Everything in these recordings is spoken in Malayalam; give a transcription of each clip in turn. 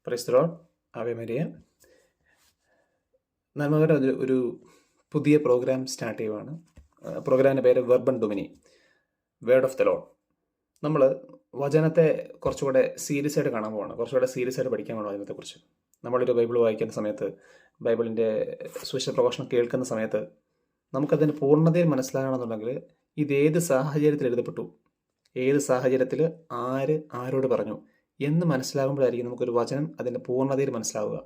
Praise the Lord. Ave Maria. നമ്മളുടെ ഒരു പുതിയ പ്രോഗ്രാം സ്റ്റാർട്ട് ചെയ്യുവാണ്. പ്രോഗ്രാമിൻ്റെ പേര് വെർബൻ ഡൊമിനി, വേർഡ് ഓഫ് ദ ലോർഡ്. നമ്മൾ വചനത്തെ കുറച്ചുകൂടെ സീരിയസ് ആയിട്ട് കാണാൻ പോവാണ്, കുറച്ചുകൂടെ സീരിയസ് ആയിട്ട് പഠിക്കാൻ പോകണം വചനത്തെക്കുറിച്ച്. നമ്മളൊരു ബൈബിൾ വായിക്കുന്ന സമയത്ത്, ബൈബിളിൻ്റെ സുവിശേഷ പ്രഘോഷണം കേൾക്കുന്ന സമയത്ത് നമുക്കതിൻ്റെ പൂർണ്ണതയിൽ മനസ്സിലാകണമെന്നുണ്ടെങ്കിൽ ഇതേത് സാഹചര്യത്തിൽ എഴുതപ്പെട്ടു, ഏത് സാഹചര്യത്തിൽ ആരോട് പറഞ്ഞു എന്ന് മനസ്സിലാകുമ്പോഴായിരിക്കും നമുക്കൊരു വചനം അതിൻ്റെ പൂർണ്ണതയിൽ മനസ്സിലാവുക.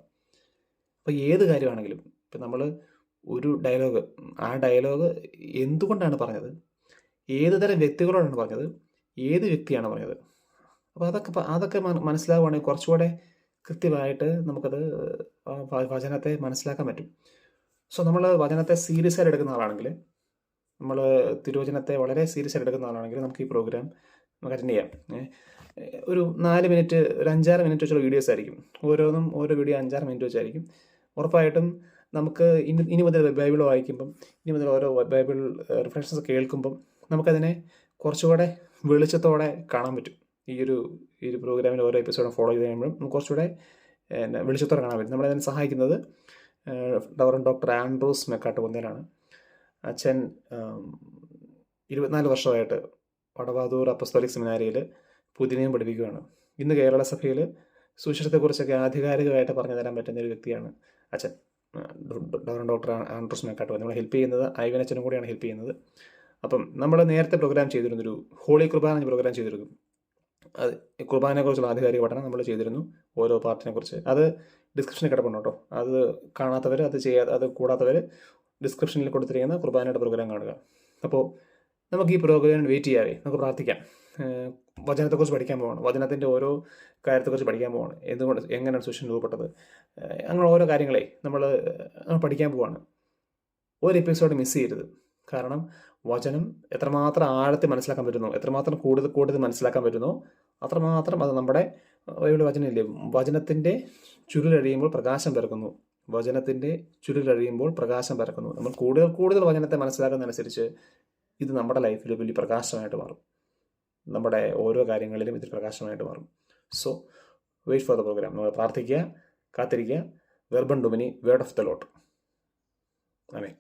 അപ്പോൾ ഏത് കാര്യമാണെങ്കിലും, ഇപ്പം നമ്മൾ ഒരു ഡയലോഗ്, ആ ഡയലോഗ് എന്തുകൊണ്ടാണ് പറഞ്ഞത്, ഏത് തരം വ്യക്തികളോടാണ് പറഞ്ഞത്, ഏത് വ്യക്തിയാണ് പറഞ്ഞത്, അപ്പോൾ അതൊക്കെ മനസ്സിലാവുകയാണെങ്കിൽ കുറച്ചുകൂടെ കൃത്യമായിട്ട് നമുക്കത് വചനത്തെ മനസ്സിലാക്കാൻ പറ്റും. സോ നമ്മൾ വചനത്തെ സീരിയസ് ആയിട്ട് എടുക്കുന്ന ആളാണെങ്കിൽ, നമ്മൾ തിരുവചനത്തെ വളരെ സീരിയസ് ആയിട്ട് എടുക്കുന്ന ആളാണെങ്കിൽ നമുക്ക് ഈ പ്രോഗ്രാം നമുക്ക് അറ്റൻഡ് ചെയ്യാം. ഒരു 4 മിനിറ്റ്, ഒരു 5-6 മിനിറ്റ് വെച്ചുള്ള വീഡിയോസ് ആയിരിക്കും. ഓരോ വീഡിയോ 5-6 മിനിറ്റ് വെച്ചായിരിക്കും. ഉറപ്പായിട്ടും നമുക്ക് ഇനി മുതൽ ബൈബിൾ വായിക്കുമ്പം, ഇനി മുതൽ ഓരോ ബൈബിൾ റിഫ്ലക്ഷൻസ് കേൾക്കുമ്പം നമുക്കതിനെ കുറച്ചുകൂടെ വെളിച്ചത്തോടെ കാണാൻ പറ്റും. ഈ ഒരു പ്രോഗ്രാമിൻ്റെ ഓരോ എപ്പിസോഡും ഫോളോ ചെയ്ത് കഴിയുമ്പോഴും നമുക്ക് കുറച്ചുകൂടെ വെളിച്ചത്തോടെ കാണാൻ പറ്റും. നമ്മളതിനെ സഹായിക്കുന്നത് ഡോക്ടർ ആൻഡ്രൂസ് മെക്കാട്ടുകുന്നേലാണ്. അച്ഛൻ 24 വർഷമായിട്ട് വടവാതൂർ അപ്പസ്തോലിക് സെമിനാരിയിൽ പുതിനയും പഠിപ്പിക്കുകയാണ്. ഇന്ന് കേരള സഭയിൽ സുവിശേഷത്തെക്കുറിച്ചൊക്കെ ആധികാരികമായിട്ട് പറഞ്ഞു തരാൻ പറ്റുന്ന ഒരു വ്യക്തിയാണ് അച്ഛൻ ഡോക്ടർ ആൻഡ്രൂസ് മെക്കാട്ടുകുന്നേൽ. നമ്മളെ ഹെൽപ്പ് ചെയ്യുന്നത് ഐവൻ അച്ഛനും കൂടിയാണ് ഹെൽപ്പ് ചെയ്യുന്നത്. അപ്പം നമ്മൾ നേരത്തെ പ്രോഗ്രാം ചെയ്തിരുന്നൊരു ഹോളി കുർബാന പ്രോഗ്രാം ചെയ്തിരുന്നു. അത് കുർബാനയെക്കുറിച്ചുള്ള ആധികാരിക പഠനം നമ്മൾ ചെയ്തിരുന്നു, ഓരോ പാർട്ടിനെ കുറിച്ച്. അത് ഡിസ്ക്രിപ്ഷനിൽ കിടപ്പുണ്ട് കേട്ടോ. അത് കാണാത്തവർ, അത് കൂടാത്തവർ ഡിസ്ക്രിപ്ഷനിൽ കൊടുത്തിരിക്കുന്ന കുർബാനയുടെ പ്രോഗ്രാം കാണുക. അപ്പോൾ നമുക്ക് ഈ പ്രോഗ്രാമിന് വെയിറ്റ് ചെയ്യാവേ, നമുക്ക് പ്രാർത്ഥിക്കാം. വചനത്തെക്കുറിച്ച് പഠിക്കാൻ പോവാണ്, വചനത്തിൻ്റെ ഓരോ കാര്യത്തെക്കുറിച്ച് പഠിക്കാൻ പോവാണ്. എങ്ങനെയാണ് സുവിശേഷം രൂപപ്പെട്ടത്, അങ്ങനെ ഓരോ കാര്യങ്ങളെ നമ്മൾ പഠിക്കാൻ പോവാണ്. ഒരു എപ്പിസോഡ് മിസ് ചെയ്യരുത്. കാരണം വചനം എത്രമാത്രം ആഴത്തിൽ മനസ്സിലാക്കാൻ പറ്റുന്നോ, എത്രമാത്രം കൂടുതൽ മനസ്സിലാക്കാൻ പറ്റുന്നോ അത്രമാത്രം അത് നമ്മുടെ ബൈബിൾ വചനമില്ലേ, വചനത്തിൻ്റെ ചുരുളഴിയുമ്പോൾ പ്രകാശം പിറക്കുന്നു. വചനത്തിൻ്റെ ചുരുളഴിയുമ്പോൾ പ്രകാശം പിറക്കുന്നു. നമ്മൾ കൂടുതൽ വചനത്തെ മനസ്സിലാക്കുന്നതനുസരിച്ച് ഇത് നമ്മുടെ ലൈഫിൽ വലിയ പ്രകാശമായിട്ട് മാറും. നമ്മുടെ ഓരോ കാര്യങ്ങളിലും ഇത് പ്രകാശമായിട്ട് മാറും. So wait for the programme. നമ്മൾ പ്രാർത്ഥിക്കുക, കാത്തിരിക്കുക. വെർബൻ ഡൊമിനി, word of the lord. Amen.